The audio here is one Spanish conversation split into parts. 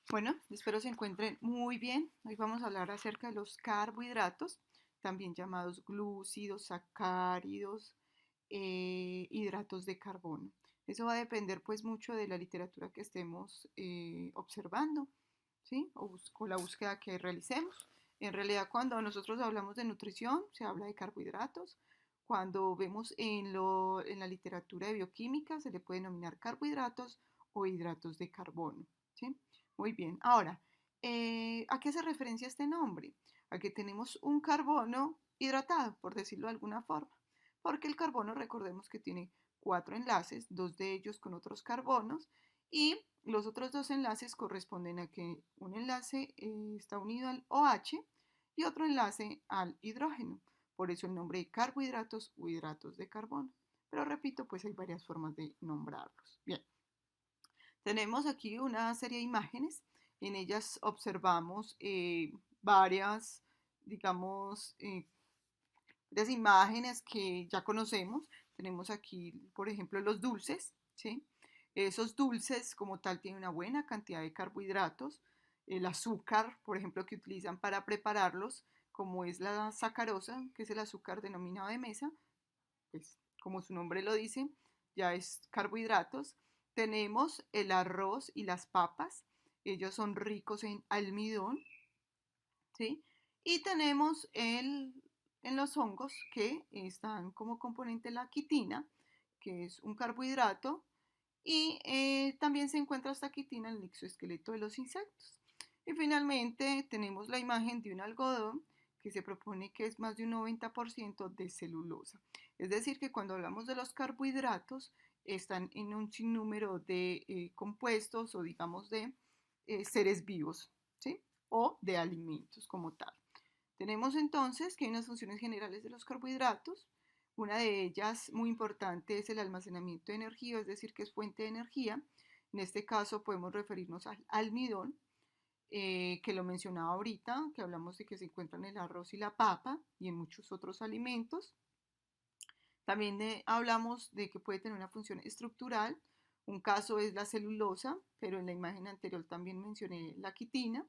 Bueno, espero se encuentren muy bien. Hoy vamos a hablar acerca de los carbohidratos, también llamados glúcidos, sacáridos, hidratos de carbono. Eso va a depender pues mucho de la literatura que estemos observando, ¿sí? O la búsqueda que realicemos. En realidad, cuando nosotros hablamos de nutrición, se habla de carbohidratos. Cuando vemos en la literatura de bioquímica, se le puede denominar carbohidratos o hidratos de carbono, ¿sí? Muy bien. Ahora, ¿a qué hace referencia este nombre? A que tenemos un carbono hidratado, por decirlo de alguna forma. Porque el carbono, recordemos que tiene cuatro enlaces, dos de ellos con otros carbonos, y los otros dos enlaces corresponden a que un enlace está unido al OH y otro enlace al hidrógeno. Por eso el nombre de carbohidratos o hidratos de carbono. Pero repito, pues hay varias formas de nombrarlos. Bien. Tenemos aquí una serie de imágenes. En ellas observamos varias, digamos, varias imágenes que ya conocemos. Tenemos aquí, por ejemplo, los dulces, ¿sí? Esos dulces como tal tienen una buena cantidad de carbohidratos. El azúcar, por ejemplo, que utilizan para prepararlos, como es la sacarosa, que es el azúcar denominado de mesa, pues como su nombre lo dice, ya es carbohidratos. Tenemos el arroz y las papas, ellos son ricos en almidón, ¿sí? Y tenemos en los hongos que están como componente la quitina, que es un carbohidrato, y también se encuentra esta quitina en el exoesqueleto de los insectos. Y finalmente tenemos la imagen de un algodón que se propone que es más de un 90% de celulosa. Es decir, que cuando hablamos de los carbohidratos, están en un sinnúmero de compuestos o digamos de seres vivos, ¿sí? O de alimentos como tal. Tenemos entonces que hay unas funciones generales de los carbohidratos. Una de ellas muy importante es el almacenamiento de energía, es decir, que es fuente de energía. En este caso podemos referirnos al almidón, que lo mencionaba ahorita, que hablamos de que se encuentra en el arroz y la papa y en muchos otros alimentos. También hablamos de que puede tener una función estructural. Un caso es la celulosa, pero en la imagen anterior también mencioné la quitina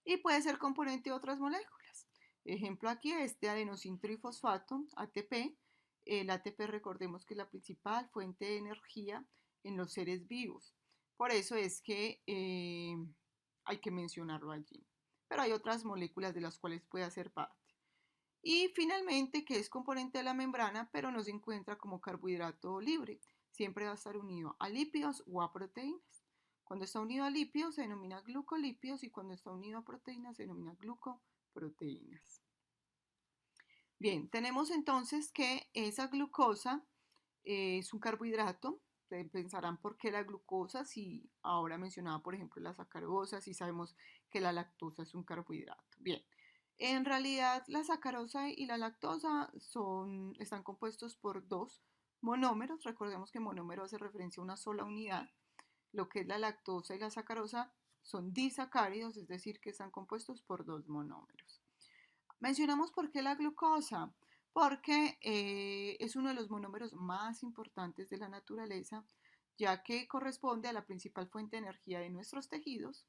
y puede ser componente de otras moléculas. Ejemplo aquí, este adenosintrifosfato, ATP. El ATP recordemos que es la principal fuente de energía en los seres vivos. Por eso es que hay que mencionarlo allí. Pero hay otras moléculas de las cuales puede hacer parte. Y finalmente, que es componente de la membrana, pero no se encuentra como carbohidrato libre. Siempre va a estar unido a lípidos o a proteínas. Cuando está unido a lípidos se denomina glucolípidos y cuando está unido a proteínas se denomina glucoproteínas. Bien, tenemos entonces que esa glucosa es un carbohidrato. Ustedes pensarán por qué la glucosa, si ahora mencionaba por ejemplo la sacarosa, si sabemos que la lactosa es un carbohidrato. Bien, en realidad la sacarosa y la lactosa están compuestos por dos monómeros. Recordemos que monómero hace referencia a una sola unidad. Lo que es la lactosa y la sacarosa son disacáridos, es decir, que están compuestos por dos monómeros. Mencionamos por qué la glucosa, porque es uno de los monómeros más importantes de la naturaleza, ya que corresponde a la principal fuente de energía de nuestros tejidos,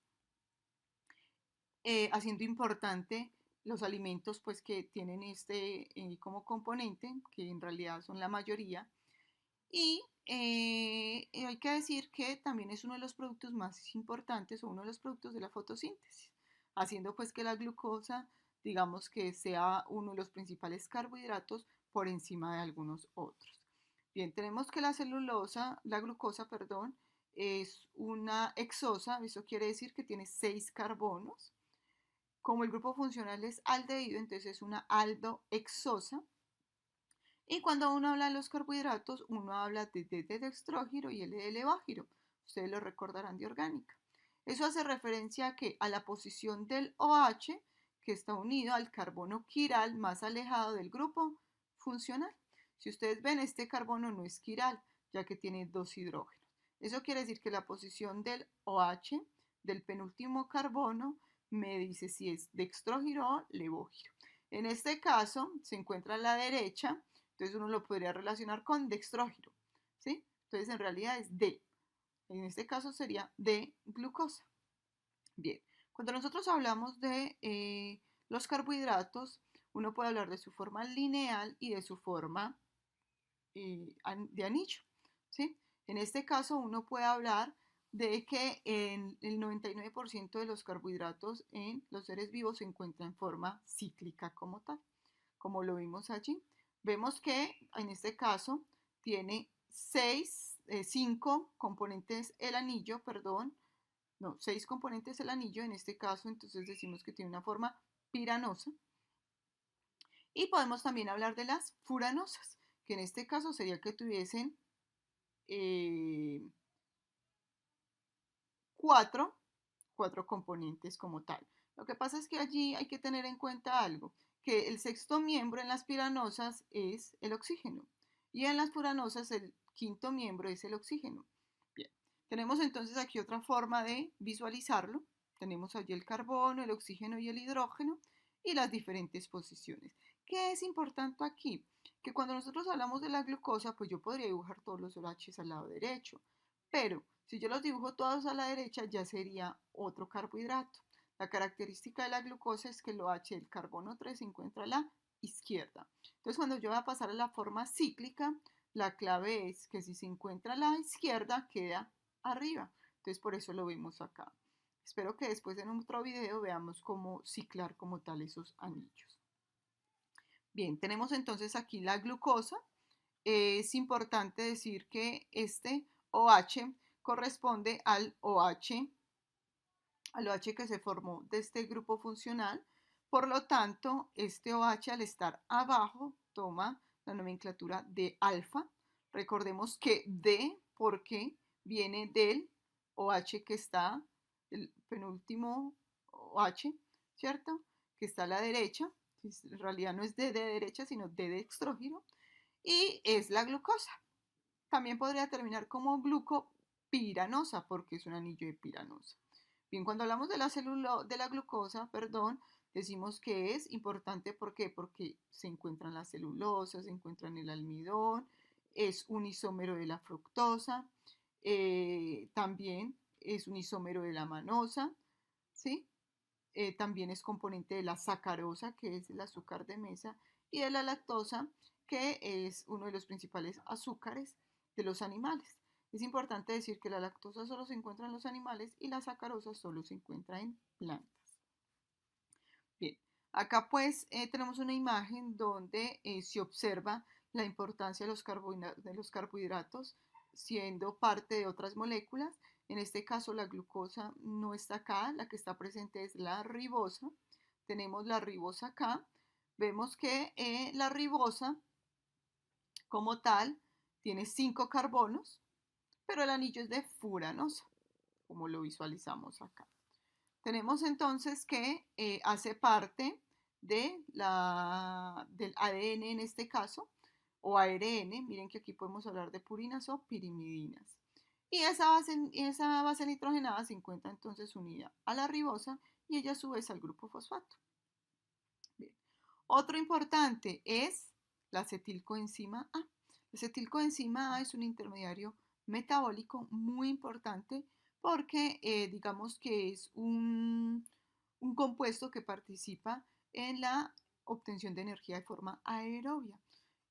haciendo importante los alimentos pues, que tienen este como componente, que en realidad son la mayoría, y hay que decir que también es uno de los productos más importantes o uno de los productos de la fotosíntesis, haciendo pues que la glucosa, digamos que sea uno de los principales carbohidratos por encima de algunos otros. Bien, tenemos que la glucosa, perdón, es una hexosa, eso quiere decir que tiene 6 carbonos. Como el grupo funcional es aldehído, entonces es una aldohexosa. Y cuando uno habla de los carbohidratos, uno habla de D-dextrógiro y L-levógiro. Ustedes lo recordarán de orgánica. Eso hace referencia a, que, a la posición del OH que está unido al carbono quiral más alejado del grupo funcional. Si ustedes ven, este carbono no es quiral, ya que tiene dos hidrógenos. Eso quiere decir que la posición del OH, del penúltimo carbono, me dice si es dextrógiro o levógiro. En este caso, se encuentra a la derecha, entonces uno lo podría relacionar con dextrógiro, ¿sí? Entonces en realidad es D. En este caso sería D-glucosa. Bien, cuando nosotros hablamos de los carbohidratos, uno puede hablar de su forma lineal y de su forma de anillo, ¿sí? En este caso, uno puede hablar de que en el 99% de los carbohidratos en los seres vivos se encuentra en forma cíclica como tal, como lo vimos allí. Vemos que en este caso tiene cinco componentes el anillo, perdón, no, seis componentes el anillo, en este caso entonces decimos que tiene una forma piranosa. Y podemos también hablar de las furanosas, que en este caso sería que tuviesen eh, cuatro, cuatro componentes como tal. Lo que pasa es que allí hay que tener en cuenta algo, que el sexto miembro en las piranosas es el oxígeno y en las furanosas el quinto miembro es el oxígeno. Bien, tenemos entonces aquí otra forma de visualizarlo. Tenemos allí el carbono, el oxígeno y el hidrógeno y las diferentes posiciones. ¿Qué es importante aquí? Que cuando nosotros hablamos de la glucosa, pues yo podría dibujar todos los OHs al lado derecho, pero si yo los dibujo todos a la derecha, ya sería otro carbohidrato. La característica de la glucosa es que el OH del carbono 3 se encuentra a la izquierda. Entonces, cuando yo voy a pasar a la forma cíclica, la clave es que si se encuentra a la izquierda, queda arriba. Entonces, por eso lo vemos acá. Espero que después en otro video veamos cómo ciclar como tal esos anillos. Bien, tenemos entonces aquí la glucosa. Es importante decir que este OH corresponde al OH que se formó de este grupo funcional. Por lo tanto, este OH al estar abajo toma la nomenclatura de alfa. Recordemos que D porque viene del OH que está, el penúltimo OH, ¿cierto? Que está a la derecha. En realidad no es D de derecha, sino D de extrógeno. Y es la glucosa. También podría terminar como glucopiranosa porque es un anillo de piranosa. Bien, cuando hablamos de de la glucosa, perdón, decimos que es importante, ¿por qué? Porque se encuentra en la celulosa, se encuentra en el almidón, es un isómero de la fructosa, también es un isómero de la manosa, ¿sí? También es componente de la sacarosa, que es el azúcar de mesa, y de la lactosa, que es uno de los principales azúcares de los animales. Es importante decir que la lactosa solo se encuentra en los animales y la sacarosa solo se encuentra en plantas. Bien, acá pues tenemos una imagen donde se observa la importancia de los carbohidratos siendo parte de otras moléculas. En este caso la glucosa no está acá, la que está presente es la ribosa. Tenemos la ribosa acá. Vemos que la ribosa como tal tiene 5 carbonos, pero el anillo es de furanosa, como lo visualizamos acá. Tenemos entonces que hace parte del ADN en este caso, o ARN. Miren que aquí podemos hablar de purinas o pirimidinas. Y esa base nitrogenada se encuentra entonces unida a la ribosa y ella a su vez al grupo fosfato. Bien. Otro importante es la acetilcoenzima A. La acetilcoenzima A es un intermediario metabólico muy importante porque digamos que es un compuesto que participa en la obtención de energía de forma aerobia.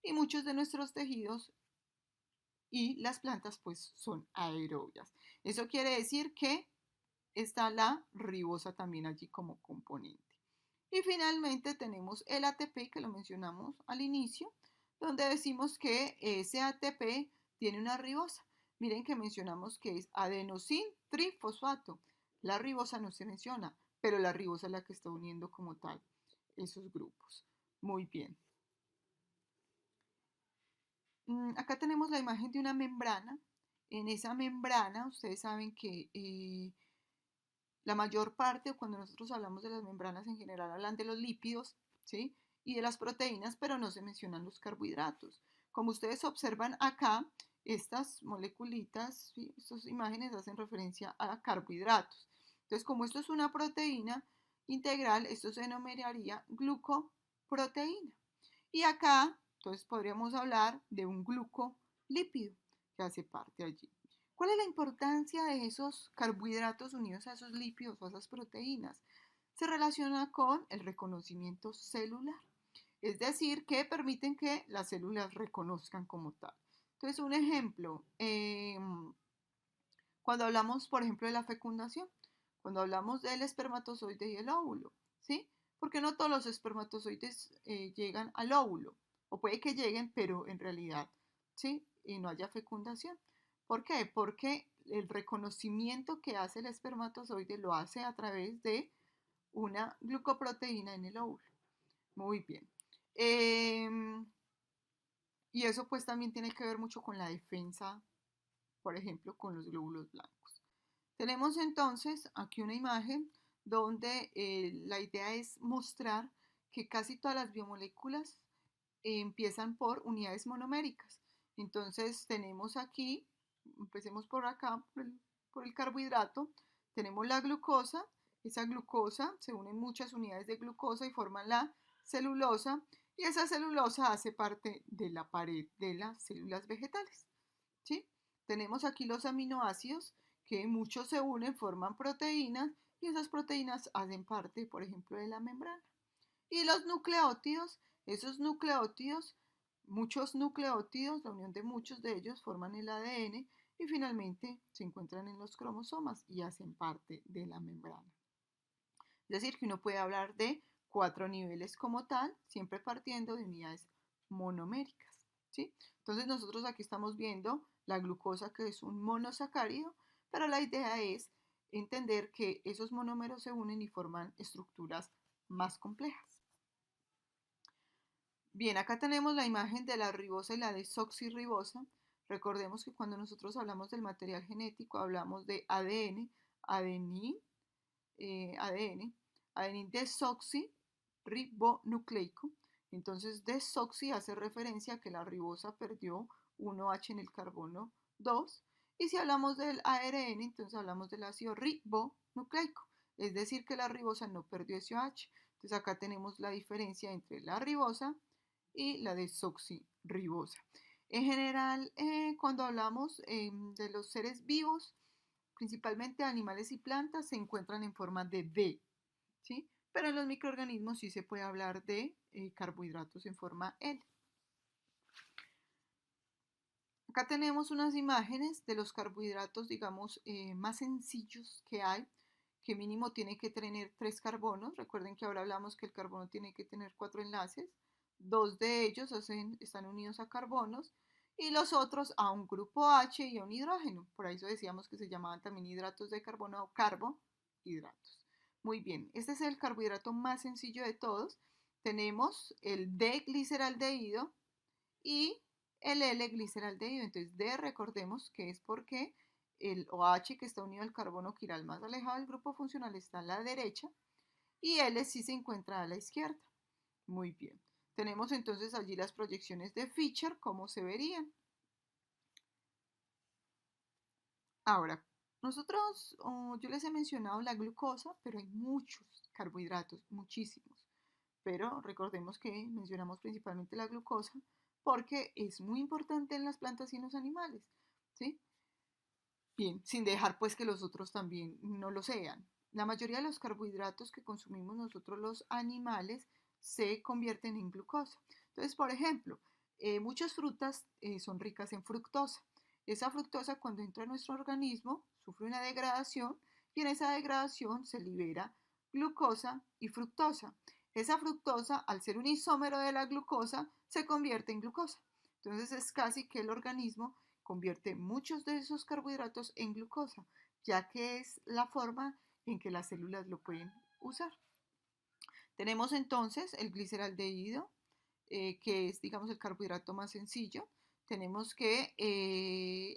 Y muchos de nuestros tejidos y las plantas pues son aerobias. Eso quiere decir que está la ribosa también allí como componente. Y finalmente tenemos el ATP que lo mencionamos al inicio, donde decimos que ese ATP tiene una ribosa. Miren que mencionamos que es adenosin trifosfato. La ribosa no se menciona, pero la ribosa es la que está uniendo como tal esos grupos. Muy bien. Acá tenemos la imagen de una membrana. En esa membrana, ustedes saben que la mayor parte, cuando nosotros hablamos de las membranas en general, hablan de los lípidos, ¿sí? Y de las proteínas, pero no se mencionan los carbohidratos. Como ustedes observan acá, estas moleculitas, ¿sí? Estas imágenes hacen referencia a carbohidratos. Entonces, como esto es una proteína integral, esto se denominaría glucoproteína. Y acá, entonces, podríamos hablar de un glucolípido que hace parte allí. ¿Cuál es la importancia de esos carbohidratos unidos a esos lípidos o a esas proteínas? Se relaciona con el reconocimiento celular, es decir, que permiten que las células reconozcan como tal. Entonces, un ejemplo, cuando hablamos, por ejemplo, de la fecundación, cuando hablamos del espermatozoide y el óvulo, ¿sí? Porque no todos los espermatozoides llegan al óvulo, o puede que lleguen, pero en realidad, ¿sí? Y no haya fecundación. ¿Por qué? Porque el reconocimiento que hace el espermatozoide lo hace a través de una glucoproteína en el óvulo. Muy bien. Y eso pues también tiene que ver mucho con la defensa, por ejemplo, con los glóbulos blancos. Tenemos entonces aquí una imagen donde la idea es mostrar que casi todas las biomoléculas empiezan por unidades monoméricas. Entonces tenemos aquí, empecemos por acá, por el carbohidrato, tenemos la glucosa, esa glucosa se unen muchas unidades de glucosa y forman la celulosa, y esa celulosa hace parte de la pared de las células vegetales. ¿Sí? Tenemos aquí los aminoácidos que muchos se unen, forman proteínas y esas proteínas hacen parte, por ejemplo, de la membrana. Y los nucleótidos, esos nucleótidos, muchos nucleótidos, la unión de muchos de ellos forman el ADN y finalmente se encuentran en los cromosomas y hacen parte de la membrana. Es decir, que uno puede hablar de 4 niveles como tal, siempre partiendo de unidades monoméricas. ¿Sí? Entonces nosotros aquí estamos viendo la glucosa, que es un monosacárido, pero la idea es entender que esos monómeros se unen y forman estructuras más complejas. Bien, acá tenemos la imagen de la ribosa y la desoxirribosa. Recordemos que cuando nosotros hablamos del material genético hablamos de ADN, adenín, ADN, adenín desoxirribonucleico. Entonces, desoxi hace referencia a que la ribosa perdió 1H en el carbono 2. Y si hablamos del ARN, entonces hablamos del ácido ribonucleico. Es decir, que la ribosa no perdió ese OH. Entonces, acá tenemos la diferencia entre la ribosa y la desoxirribosa. En general, cuando hablamos de los seres vivos, principalmente animales y plantas, se encuentran en forma de D, ¿sí? Pero en los microorganismos sí se puede hablar de carbohidratos en forma L. Acá tenemos unas imágenes de los carbohidratos, digamos, más sencillos que hay, que mínimo tiene que tener 3 carbonos. Recuerden que ahora hablamos que el carbono tiene que tener 4 enlaces. 2 de ellos están unidos a carbonos y los otros a un grupo H y a un hidrógeno. Por eso decíamos que se llamaban también hidratos de carbono o carbohidratos. Muy bien, este es el carbohidrato más sencillo de todos. Tenemos el D-gliceraldehído y el L-gliceraldehído. Entonces, D, recordemos que es porque el OH, que está unido al carbono quiral más alejado del grupo funcional, está a la derecha y L sí se encuentra a la izquierda. Muy bien. Tenemos entonces allí las proyecciones de Fischer, cómo se verían. Ahora, nosotros, yo les he mencionado la glucosa, pero hay muchos carbohidratos, muchísimos. Pero recordemos que mencionamos principalmente la glucosa porque es muy importante en las plantas y en los animales, ¿sí? Bien, sin dejar pues que los otros también no lo sean. La mayoría de los carbohidratos que consumimos nosotros los animales se convierten en glucosa. Entonces, por ejemplo, muchas frutas son ricas en fructosa. Esa fructosa cuando entra a nuestro organismo sufre una degradación y en esa degradación se libera glucosa y fructosa. Esa fructosa, al ser un isómero de la glucosa, se convierte en glucosa. Entonces es casi que el organismo convierte muchos de esos carbohidratos en glucosa, ya que es la forma en que las células lo pueden usar. Tenemos entonces el gliceraldehído, que es, digamos, el carbohidrato más sencillo. Tenemos que,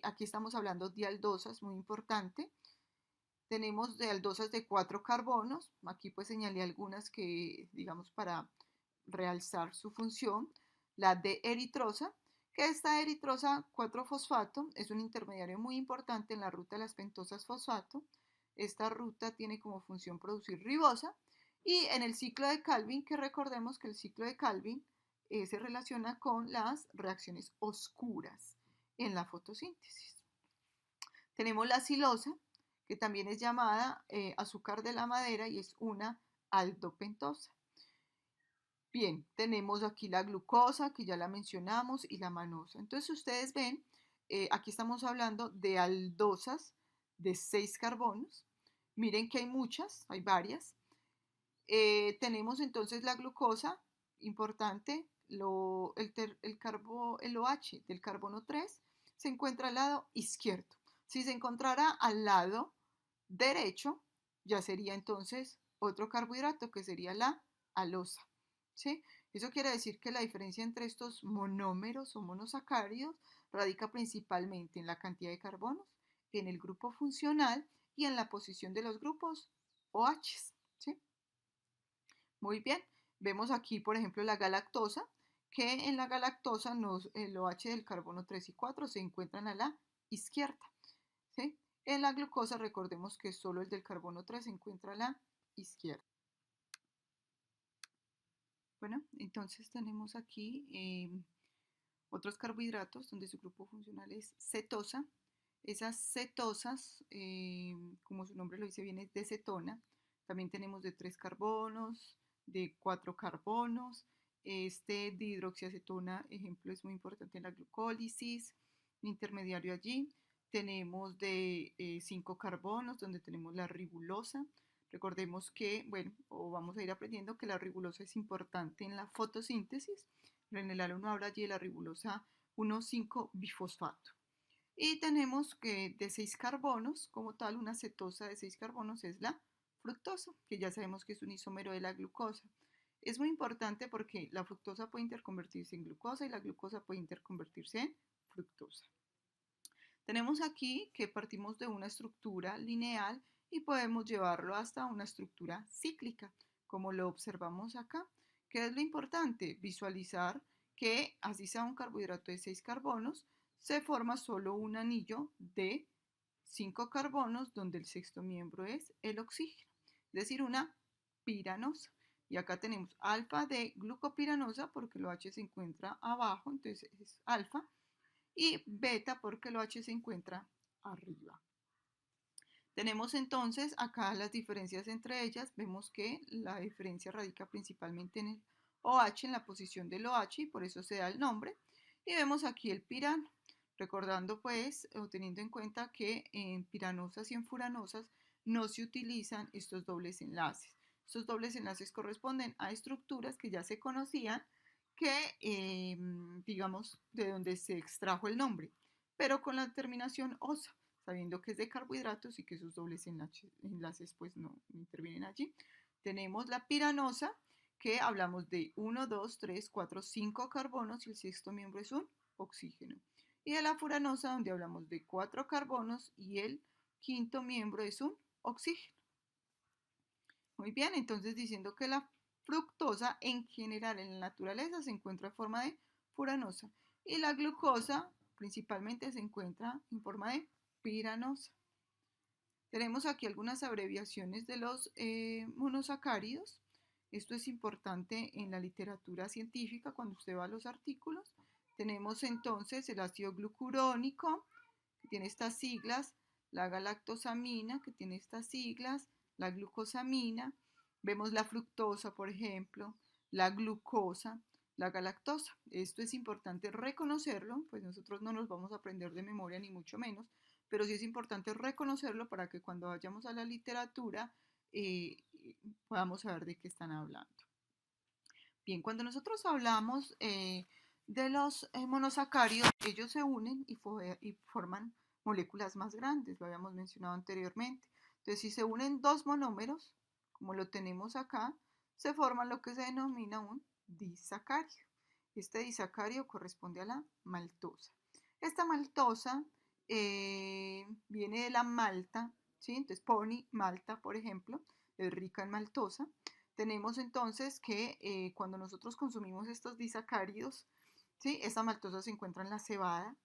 aquí estamos hablando de aldosas, muy importante. Tenemos de aldosas de 4 carbonos. Aquí pues señalé algunas que, digamos, para realzar su función. La de eritrosa, que esta eritrosa 4-fosfato es un intermediario muy importante en la ruta de las pentosas fosfato. Esta ruta tiene como función producir ribosa y en el ciclo de Calvin, que recordemos que el ciclo de Calvin se relaciona con las reacciones oscuras en la fotosíntesis. Tenemos la silosa, que también es llamada azúcar de la madera y es una aldopentosa. Bien, tenemos aquí la glucosa, que ya la mencionamos, y la manosa. Entonces, ustedes ven, aquí estamos hablando de aldosas de 6 carbonos. Miren que hay muchas, hay varias. Tenemos entonces la glucosa, importante, el OH del carbono 3 se encuentra al lado izquierdo. Si se encontrara al lado derecho, ya sería entonces otro carbohidrato que sería la alosa. ¿Sí? Eso quiere decir que la diferencia entre estos monómeros o monosacáridos radica principalmente en la cantidad de carbonos, en el grupo funcional y en la posición de los grupos OH. ¿Sí? Muy bien, vemos aquí, por ejemplo, la galactosa, que en la galactosa el OH del carbono 3 y 4 se encuentran a la izquierda. ¿Sí? En la glucosa, recordemos que solo el del carbono 3 se encuentra a la izquierda. Bueno, entonces tenemos aquí otros carbohidratos donde su grupo funcional es cetosa. Esas cetosas, como su nombre lo dice bien, es de cetona. También tenemos de 3 carbonos, de 4 carbonos. Este dihidroxiacetona, ejemplo, es muy importante en la glucólisis. Intermediario allí. Tenemos de 5 carbonos, donde tenemos la ribulosa. Recordemos que, bueno, o vamos a ir aprendiendo que la ribulosa es importante en la fotosíntesis. En el alumno habla allí de la ribulosa 1,5-bifosfato. Y tenemos que de 6 carbonos, como tal, una cetosa de 6 carbonos es la fructosa, que ya sabemos que es un isómero de la glucosa. Es muy importante porque la fructosa puede interconvertirse en glucosa y la glucosa puede interconvertirse en fructosa. Tenemos aquí que partimos de una estructura lineal y podemos llevarlo hasta una estructura cíclica, como lo observamos acá. ¿Qué es lo importante? Visualizar que así sea un carbohidrato de 6 carbonos, se forma solo un anillo de 5 carbonos donde el sexto miembro es el oxígeno, es decir, una piranosa. Y acá tenemos alfa de glucopiranosa porque el OH se encuentra abajo, entonces es alfa, y beta porque el OH se encuentra arriba. Tenemos entonces acá las diferencias entre ellas. Vemos que la diferencia radica principalmente en el OH, en la posición del OH, y por eso se da el nombre. Y vemos aquí el pirano, recordando pues o teniendo en cuenta que en piranosas y en furanosas no se utilizan estos dobles enlaces. Estos dobles enlaces corresponden a estructuras que ya se conocían, que digamos de donde se extrajo el nombre, pero con la terminación osa, sabiendo que es de carbohidratos y que sus dobles enlaces pues no intervienen allí. Tenemos la piranosa, que hablamos de 1, 2, 3, 4, 5 carbonos y el sexto miembro es un oxígeno. Y de la furanosa, donde hablamos de 4 carbonos y el quinto miembro es un oxígeno. Muy bien, entonces diciendo que la fructosa en general en la naturaleza se encuentra en forma de furanosa y la glucosa principalmente se encuentra en forma de piranosa. Tenemos aquí algunas abreviaciones de los monosacáridos. Esto es importante en la literatura científica cuando usted va a los artículos. Tenemos entonces el ácido glucurónico, que tiene estas siglas, la galactosamina, que tiene estas siglas, la glucosamina. Vemos la fructosa, por ejemplo, la glucosa, la galactosa. Esto es importante reconocerlo, pues nosotros no nos vamos a aprender de memoria ni mucho menos, pero sí es importante reconocerlo para que cuando vayamos a la literatura eh, podamos saber de qué están hablando. Bien, cuando nosotros hablamos de los monosacáridos, ellos se unen y forman moléculas más grandes, lo habíamos mencionado anteriormente. Entonces, si se unen dos monómeros, como lo tenemos acá, se forma lo que se denomina un disacario. Este disacario corresponde a la maltosa. Esta maltosa viene de la malta, ¿sí? Entonces, pony, malta, por ejemplo, es rica en maltosa. Tenemos entonces que cuando nosotros consumimos estos disacáridos, ¿sí? Esta maltosa se encuentra en la cebada.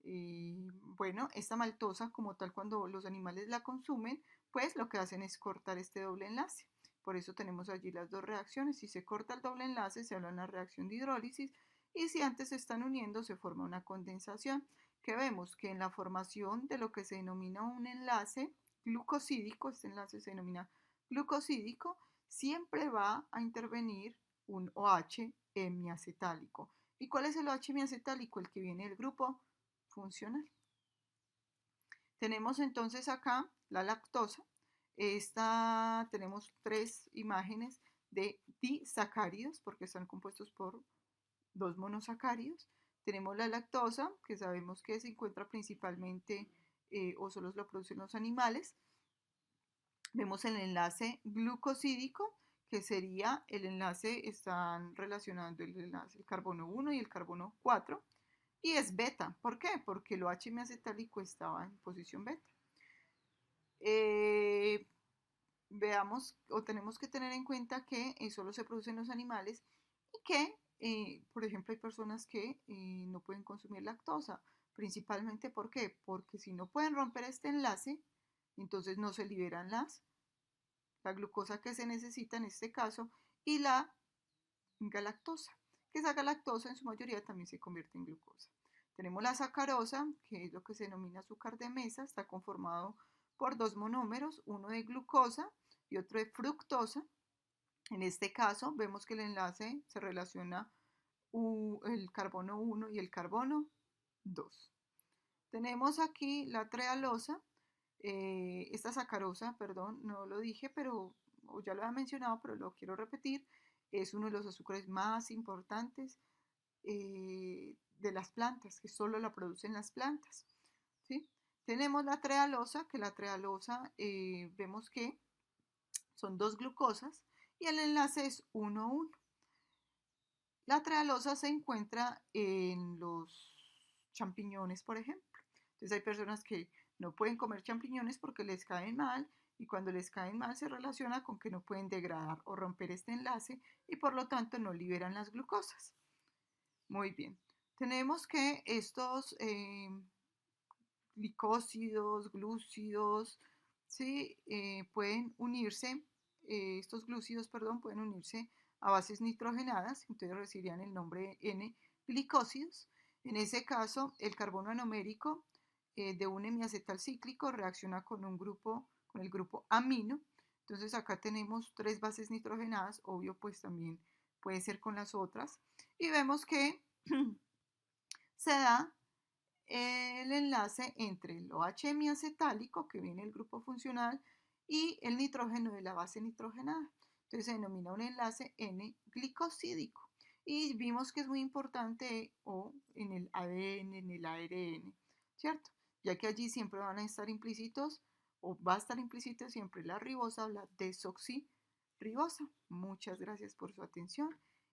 Bueno, esta maltosa como tal cuando los animales la consumen, pues lo que hacen es cortar este doble enlace. Por eso tenemos allí las dos reacciones. Si se corta el doble enlace, se habla de una reacción de hidrólisis y si antes se están uniendo, se forma una condensación. ¿Qué vemos? Que en la formación de lo que se denomina un enlace glucosídico, este enlace se denomina glucosídico, siempre va a intervenir un OH hemiacetálico. ¿Y cuál es el OH hemiacetálico? El que viene del grupo funcional. Tenemos entonces acá la lactosa. Tenemos tres imágenes de disacáridos porque están compuestos por dos monosacáridos. Tenemos la lactosa, que sabemos que se encuentra principalmente o solo lo producen los animales. Vemos el enlace glucosídico, que sería el enlace, están relacionando el enlace, el carbono 1 y el carbono 4. Y es beta. ¿Por qué? Porque el OH acetálico estaba en posición beta. Eh, Veamos o tenemos que tener en cuenta que solo se producen los animales y que, por ejemplo, hay personas que no pueden consumir lactosa. Principalmente, ¿por qué? Porque si no pueden romper este enlace, entonces no se liberan la glucosa que se necesita en este caso y la galactosa, que esa galactosa en su mayoría también se convierte en glucosa. Tenemos la sacarosa, que es lo que se denomina azúcar de mesa, está conformado por dos monómeros, uno de glucosa y otro de fructosa. En este caso vemos que el enlace se relaciona el carbono 1 y el carbono 2. Tenemos aquí la trealosa, esta sacarosa, perdón, no lo dije, pero o ya lo había mencionado, pero lo quiero repetir, es uno de los azúcares más importantes de las plantas, que solo la producen las plantas. ¿Sí? Tenemos la trealosa, que la trealosa vemos que son dos glucosas y el enlace es 1,1. La trealosa se encuentra en los champiñones, por ejemplo. Entonces hay personas que no pueden comer champiñones porque les caen mal y cuando les caen mal se relaciona con que no pueden degradar o romper este enlace y por lo tanto no liberan las glucosas. Muy bien. Tenemos que estos glicósidos, glúcidos, ¿sí? Pueden unirse, estos glúcidos, perdón, pueden unirse a bases nitrogenadas, entonces recibirían el nombre N-glicósidos. En ese caso, el carbono anomérico de un hemiacetal cíclico reacciona con el grupo amino. Entonces acá tenemos tres bases nitrogenadas, obvio pues también puede ser con las otras. Y vemos que se da el enlace entre el OH hemiacetálico, que viene del grupo funcional, y el nitrógeno de la base nitrogenada. Entonces se denomina un enlace N-glicosídico. Y vimos que es muy importante o en el ADN, en el ARN, ¿cierto? Ya que allí siempre van a estar implícitos o va a estar implícito siempre la ribosa o la desoxirribosa. Muchas gracias por su atención